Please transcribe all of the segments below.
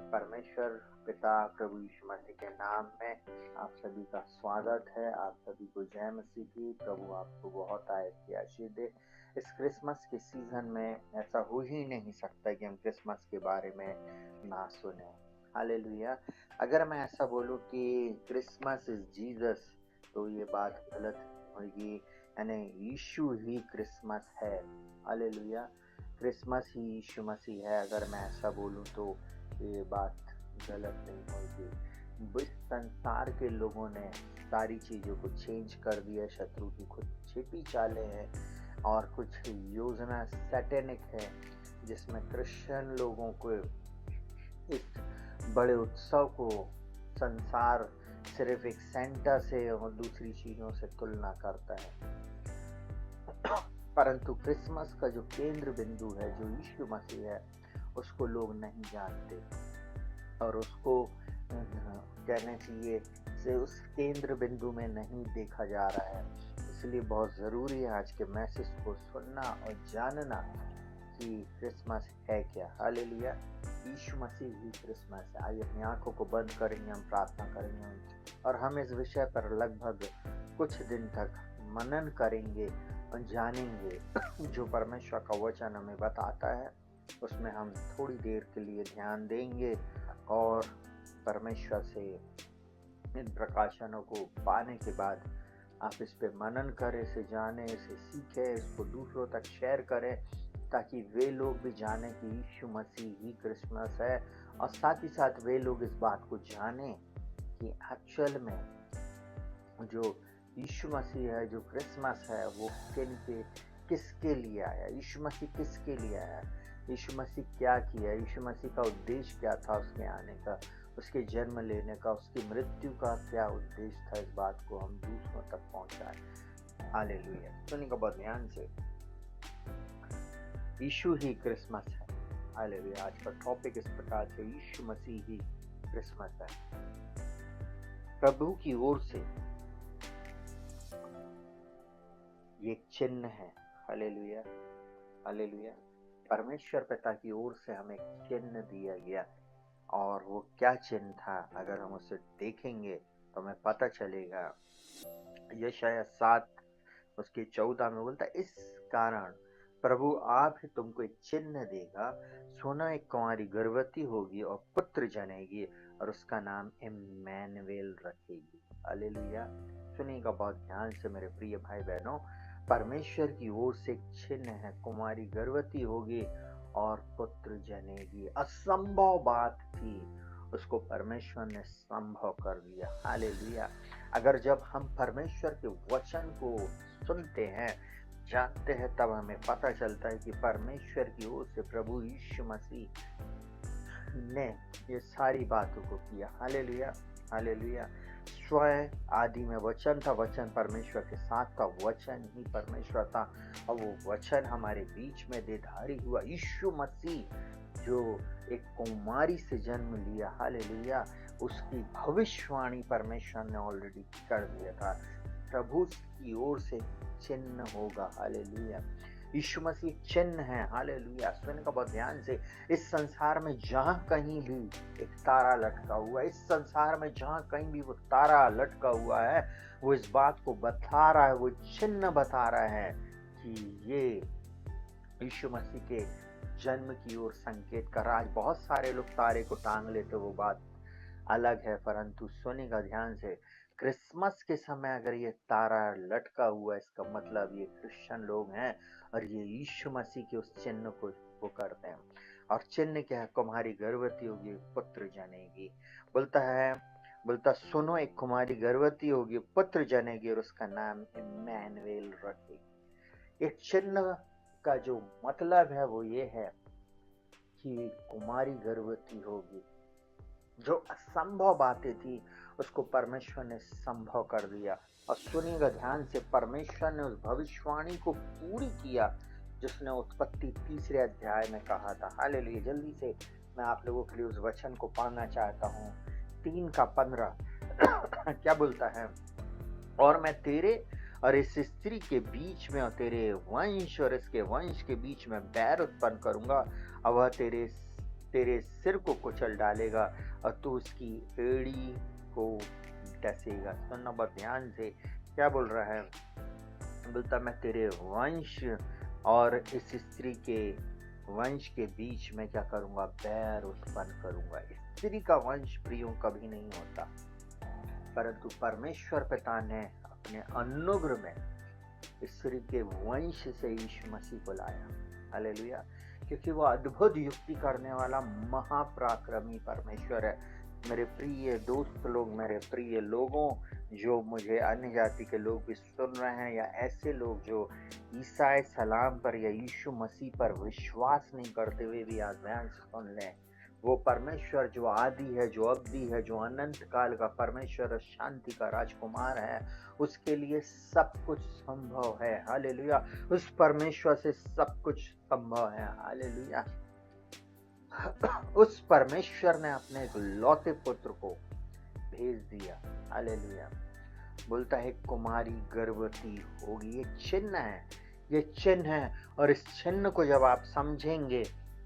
परमेश्वर पिता प्रभु यीशु मसीह के नाम में आप सभी का स्वागत है। आप सभी को जय मसीह की। प्रभु आपको बहुत आयत की आशीष दे। इस क्रिसमस के सीजन में ऐसा हो ही नहीं सकता कि हम क्रिसमस के बारे में ना सुने। हालेलुया। अगर मैं ऐसा बोलूं कि क्रिसमस इज जीसस, तो ये बात गलत होगी। यानी यीशु ही क्रिसमस है। हालेलुया। क्रिसमस ही यीशु मसीह है। अगर मैं ऐसा बोलूं तो ये बात गलत नहीं होगी। इस संसार के लोगों ने सारी चीजों को चेंज कर दिया। शत्रु की खुद छिपी चालें हैं और कुछ योजना सैटेनिक है जिसमें क्रिश्चियन लोगों को इस बड़े उत्सव को संसार सिर्फ एक सेंटा से और दूसरी चीजों से तुलना करता है। परंतु क्रिसमस का जो केंद्र बिंदु है, जो यीशु मसीह है, उसको लोग नहीं जानते और उसको कहने चाहिए से उस केंद्र बिंदु में नहीं देखा जा रहा है। इसलिए बहुत ज़रूरी है आज के मैसेज को सुनना और जानना कि क्रिसमस है क्या। हालेलुया। यीशु मसीह ही क्रिसमस है। आइए अपनी आंखों को बंद करेंगे, हम प्रार्थना करेंगे और हम इस विषय पर लगभग कुछ दिन तक मनन करेंगे और जानेंगे। जो परमेश्वर का वचन हमें बताता है उसमें हम थोड़ी देर के लिए ध्यान देंगे और परमेश्वर से इन प्रकाशनों को पाने के बाद आप इस पे मनन करें, इसे जानें, इसे सीखें, इसको दूसरों तक शेयर करें ताकि वे लोग भी जानें कि यीशु मसीह ही क्रिसमस है और साथ ही साथ वे लोग इस बात को जानें कि एक्चुअल में जो यीशु मसीह है, जो क्रिसमस है, वो किसके लिए आया। यीशु मसीह किसके लिए आया, यीशु मसीह क्या किया, यीशु मसीह का उद्देश्य क्या था उसके आने का, उसके जन्म लेने का, उसकी मृत्यु का क्या उद्देश्य था। इस बात को हम दूसरों तक पहुंचाएं। हालेलुया। सुनिएगा बहुत ध्यान से। यीशु ही क्रिसमस है। हालेलुया। आज का टॉपिक इस प्रकार से, यीशु मसीह ही क्रिसमस है। प्रभु की ओर से ये चिन्ह है। हालेलुया। हालेलुया। परमेश्वर पिता की ओर से हमें चिन्ह दिया गया और वो क्या चिन्ह था, अगर हम उसे देखेंगे तो हमें पता चलेगा। यशायाह 7 उसके 14 में बोलता, इस कारण प्रभु आप ही तुमको एक चिन्ह देगा, सोना एक कुंवारी गर्भवती होगी और पुत्र जनेगी और उसका नाम इम्मैनुएल रखेगी। हालेलुया। सुनिएगा बहुत ध्यान से मेरे प्रिय भाई बहनों। परमेश्वर की ओर से एक चिन्ह है, कुमारी गर्भवती होगी और पुत्र जनेगी। असंभव बात थी, उसको परमेश्वर ने संभव कर दिया। हालेलुया। अगर जब हम परमेश्वर के वचन को सुनते हैं, जानते हैं, तब हमें पता चलता है कि परमेश्वर की ओर से प्रभु यीशु मसीह ने ये सारी बातों को किया। हालेलुया। हालेलुया। स्वयं आदि में वचन था, वचन परमेश्वर के साथ था, वचन ही परमेश्वर था और वो वचन हमारे बीच में देहधारी हुआ। यीशु मसीह जो एक कुमारी से जन्म लिया, हालेलुया, उसकी भविष्यवाणी परमेश्वर ने ऑलरेडी कर दिया था। प्रभु की ओर से चिन्ह होगा। हालेलुया। यीशु मसीह चिन्ह है। हालेलुया। सुनने का बहुत ध्यान से। इस संसार में जहां कहीं भी एक तारा लटका हुआ है, इस संसार में जहां कहीं भी वो तारा लटका हुआ है, वो इस बात को बता रहा है, वो चिन्ह बता रहा है कि ये यीशु मसीह के जन्म की ओर संकेत कर रहा है। आज बहुत सारे लोग तारे को टांग लेते, वो बात अलग है, परंतु सुनिएगा ध्यान से। क्रिसमस के समय अगर ये तारा लटका हुआ है, इसका मतलब ये क्रिश्चियन लोग हैं और ये यीशु मसीह के उस चिन्ह को वो करते हैं। और चिन्ह क्या है? कुमारी गर्भवती होगी, पुत्र जनेगी। बोलता सुनो, एक कुमारी गर्भवती होगी, पुत्र जनेगी और उसका नाम इम्मैनुएल रखेगी। एक चिन्ह का जो मतलब है वो ये है कि कुमारी गर्भवती होगी। जो असंभव बातें थी उसको परमेश्वर ने संभव कर दिया। और सुनिएगा ध्यान से, परमेश्वर ने उस भविष्यवाणी को पूरी किया जिसने उत्पत्ति 3 अध्याय में कहा था। हालेलुया। जल्दी से मैं आप लोगों के लिए उस वचन को पढ़ना चाहता हूँ। 3:15 क्या बोलता है? और मैं तेरे और इस स्त्री के बीच में और तेरे वंश और इसके वंश के बीच में बैर उत्पन्न करूंगा और वह तेरे तेरे सिर को कुचल डालेगा और तू उसकी एड़ी को डसेगा। सुनना बहुत ध्यान से, क्या बोल रहा है? बोलता मैं तेरे वंश और इस स्त्री के वंश के बीच में क्या करूंगा? बैर उत्पन्न करूंगा। स्त्री का वंश प्रियों कभी नहीं होता, परंतु परमेश्वर पिता ने अपने अनुग्रह में स्त्री के वंश से यीशु मसीह को लाया। हालेलुया। क्योंकि वो अद्भुत युक्ति करने वाला महापराक्रमी परमेश्वर है। मेरे प्रिय दोस्त लोग, मेरे प्रिय लोगों, जो मुझे अन्य जाति के लोग भी सुन रहे हैं, या ऐसे लोग जो ईसा सलाम पर या यीशु मसीह पर विश्वास नहीं करते हुए भी आज ध्यान से सुन लें। वो परमेश्वर जो आदि है, जो अवधि है, जो अनंत काल का परमेश्वर, शांति का राजकुमार है, उसके लिए सब कुछ संभव है। हालेलुया। उस परमेश्वर से सब कुछ संभव है। हालेलुया। उस परमेश्वर ने अपने इकलौते पुत्र को भेज दिया। हालेलुया। बोलता है कुमारी गर्भवती होगी। ये चिन्ह है, ये चिन्ह है, और इस चिन्ह को जब आप समझेंगे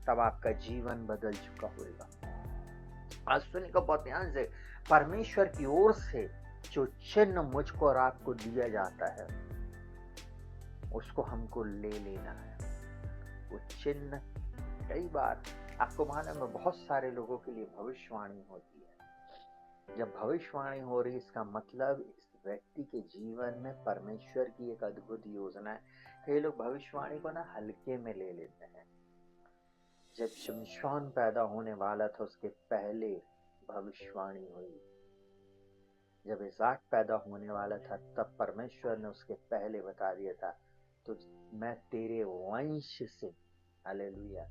तब आपका जीवन बदल चुका होगा। आज सुनिएगा बहुत ध्यान से, परमेश्वर की ओर से जो चिन्ह मुझको और आपको दिया जाता है, उसको हमको ले लेना है। वो चिन्ह कई बार आपको मालूम है, बहुत सारे लोगों के लिए भविष्यवाणी होती है। जब भविष्यवाणी हो रही, इसका मतलब इस व्यक्ति के जीवन में परमेश्वर की एक अद्भुत योजना है। कई लोग भविष्यवाणी को ना हल्के में ले लेते हैं। जब शिमशोन पैदा होने वाला था, उसके पहले भविष्यवाणी हुई। जब इसाक पैदा होने वाला था, तब परमेश्वर ने उसके पहले बता दिया था, तो मैं तेरे वंश से। हालेलुया।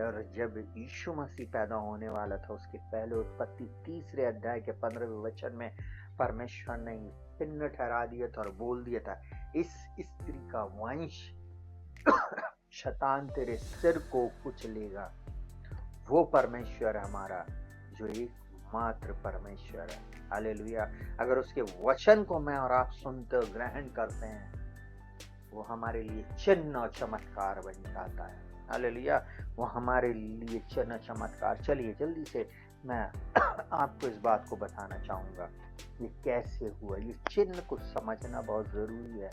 और जब यीशु मसीह पैदा होने वाला था, उसके पहले उत्पत्ति 3 अध्याय के 15वें वचन में परमेश्वर ने चिन्ह ठहरा दिया था और बोल दिया था, इस स्त्री का वंश शैतान तेरे सिर को कुचलेगा। वो परमेश्वर हमारा जो एकमात्र परमेश्वर है। हालेलुया। अगर उसके वचन को मैं और आप सुनते और ग्रहण करते हैं, वो हमारे लिए चिन्ह और चमत्कार बन जाता है। हालेलुया। वो हमारे लिए चिन्ह चमत्कार। चलिए जल्दी से मैं आपको इस बात को बताना चाहूंगा, ये कैसे हुआ। ये चिन्ह को समझना बहुत जरूरी है।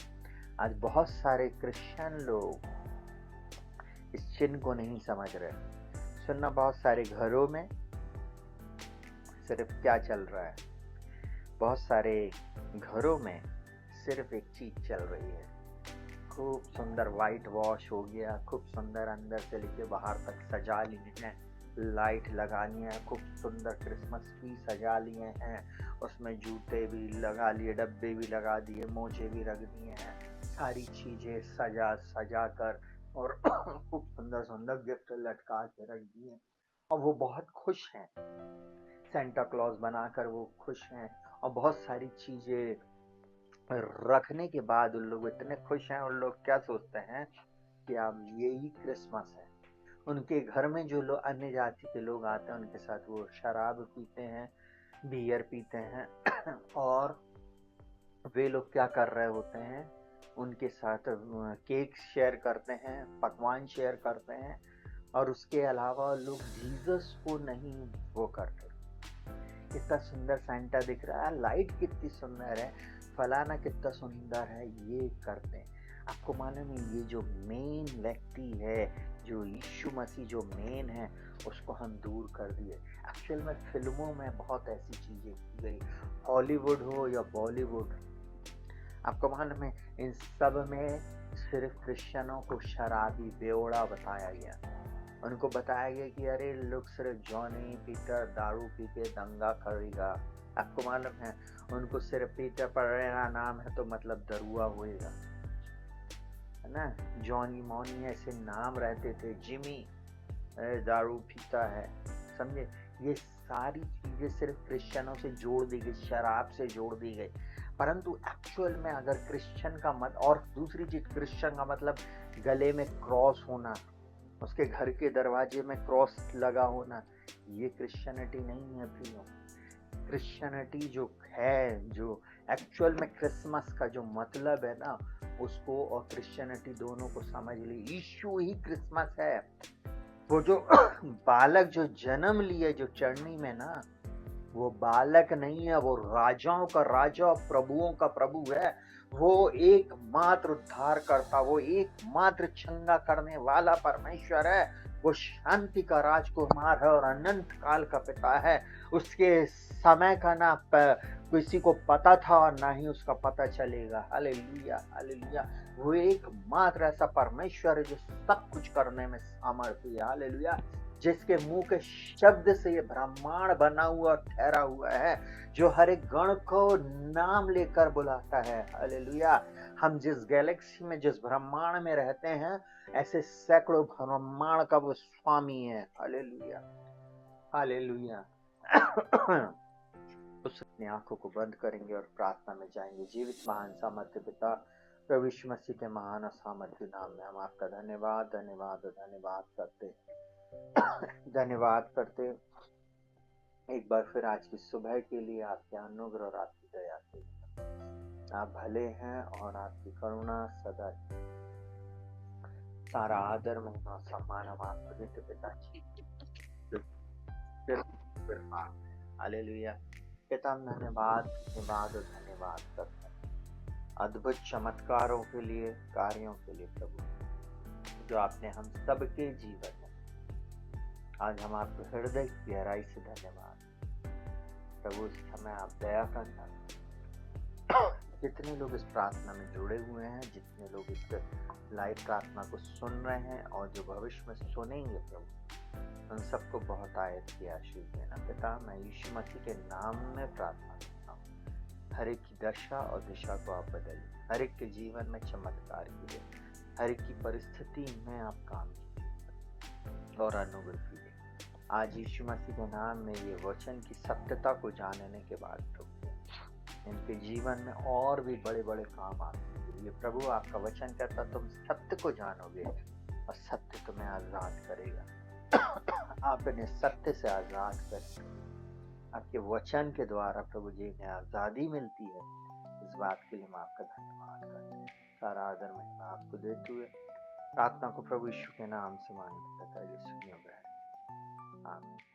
आज बहुत सारे क्रिश्चियन लोग इस चिन्ह को नहीं समझ रहे। सुनना, बहुत सारे घरों में सिर्फ क्या चल रहा है, बहुत सारे घरों में सिर्फ एक चीज चल रही है। खूब सुंदर व्हाइट वॉश हो गया, खूब सुंदर अंदर से लेके बाहर तक सजा लिए हैं, लाइट लगानी है, खूब सुंदर क्रिसमस ट्री सजा लिए हैं, उसमें जूते भी लगा लिए, डब्बे भी लगा दिए, मोजे भी रख दिए हैं, सारी चीजें सजा कर और खूब सुंदर सुंदर गिफ्ट लटका के रख दिए, और वो बहुत खुश हैं। सेंटा क्लॉज बनाकर वो खुश हैं, और बहुत सारी चीजें रखने के बाद उन लोग इतने खुश हैं। उन लोग क्या सोचते हैं कि अब यही क्रिसमस है। उनके घर में जो लोग अन्य जाति के लोग आते हैं, उनके साथ वो शराब पीते हैं, बियर पीते हैं, और वे लोग क्या कर रहे होते हैं, उनके साथ केक शेयर करते हैं, पकवान शेयर करते हैं, और उसके अलावा लोग जीसस को नहीं वो करते। कितना सुंदर सेंटा दिख रहा है, लाइट कितनी सुंदर है, फलाना कितना सुंदर है, ये करते हैं। आपको मालूम है, ये जो मेन व्यक्ति है, जो यीशु मसीह जो मेन है, उसको हम दूर कर दिए। एक्चुअल में फिल्मों में बहुत ऐसी चीजें की गई, हॉलीवुड हो या बॉलीवुड, आपको मालूम है इन सब में सिर्फ क्रिश्चियनों को शराबी बेवड़ा बताया गया। उनको बताया गया कि अरे लोग सिर्फ जॉनी पीटर दारू पी के दंगा करेगा। आपको मालूम है उनको सिर्फ पीटर परेरा नाम है तो मतलब दरुआ होएगा, है ना। जॉनी मॉनी ऐसे नाम रहते थे, जिमी दारू पीता है, समझे। ये सारी चीजें सिर्फ क्रिश्चियनों से जोड़ दी गई, शराब से जोड़ दी गई। परंतु एक्चुअल में अगर क्रिश्चियन का मत, और दूसरी चीज क्रिश्चियन का मतलब गले में क्रॉस होना, उसके घर के दरवाजे में क्रॉस लगा होना, ये क्रिश्चियनिटी नहीं है प्रियो। क्रिश्चियनिटी जो है, जो एक्चुअल में क्रिसमस का जो मतलब है ना, उसको और क्रिश्चियनिटी दोनों को समझ ली। यीशु ही क्रिसमस है। वो जो बालक जो जन्म लिए जो चरनी में ना, वो बालक नहीं है, वो राजाओं का राजा और प्रभुओं का प्रभु है। वो एकमात्र उद्धार करता, वो एकमात्र चंगा करने वाला परमेश्वर है। वो शांति का राजकुमार है और अनंत काल का पिता है। उसके समय का ना किसी को पता था और ना ही उसका पता चलेगा। Hallelujah, hallelujah. वो एकमात्र ऐसा परमेश्वर है जो सब कुछ करने में सामर्थ्य है। हालेलुया। जिसके मुंह के शब्द से ये ब्रह्मांड बना हुआ और ठहरा हुआ है, जो हर एक गण को नाम लेकर बुलाता है। हालेलुया। हम जिस गैलेक्सी में, जिस ब्रह्मांड में रहते हैं, ऐसे सैकड़ों ब्रह्मांड का वो स्वामी है। Hallelujah, hallelujah. उस अपनी आंखों को बंद करेंगे और प्रार्थना में जाएंगे। जीवित महान सामर्थ्य पिता प्रभु यीशु मसीह के महान और सामर्थ्य नाम में हम आपका धन्यवाद धन्यवाद और धन्यवाद करते धन्यवाद करते एक बार फिर आज की सुबह के लिए, आपके अनुग्रह और आपकी दया के लिए। आप भले हैं और आपकी करुणा सदा। सारा आदर महिमा सम्मान हम आपको देते पिताजी। फिर हालेलुया। पिता हम धन्यवाद धन्यवाद और धन्यवाद करते हैं अद्भुत चमत्कारों के लिए, कार्यों के लिए प्रभु, जो आपने हम सबके जीवन में। आज हम आपको हृदय की गहराई से धन्यवाद प्रभु। इस समय आप दया करना। जितने लोग इस प्रार्थना में जुड़े हुए हैं, जितने लोग इस लाइव प्रार्थना को सुन रहे हैं और जो भविष्य में सुनेंगे प्रभु, उन सबको बहुत आयत की आशीष देना पिता। मैं यीशु मसीह के नाम में प्रार्थना करता हूँ। हर एक की दशा और दिशा को आप बदलिए, हर एक के जीवन में चमत्कार कीजिए, हर एक की परिस्थिति में आप काम कीजिए और अनुग्रह कीजिए। आज यीशु मसीह के नाम में ये वचन की सत्यता को जानने के बाद प्रभु, इनके जीवन में और भी बड़े बड़े काम आते। ये प्रभु आपका वचन कहता, तुम सत्य को जानोगे और सत्य तुम्हें आजाद करेगा। आप इन्हें सत्य से आजाद करें। आपके वचन के द्वारा प्रभु जी इन्हें आजादी मिलती है। इस बात के लिए मैं आपका धन्यवाद करता हूँ। सारा आदर महिमा आपको देते हुए प्रार्थना को प्रभु यीशु के नाम से मांगते हैं। आमीन।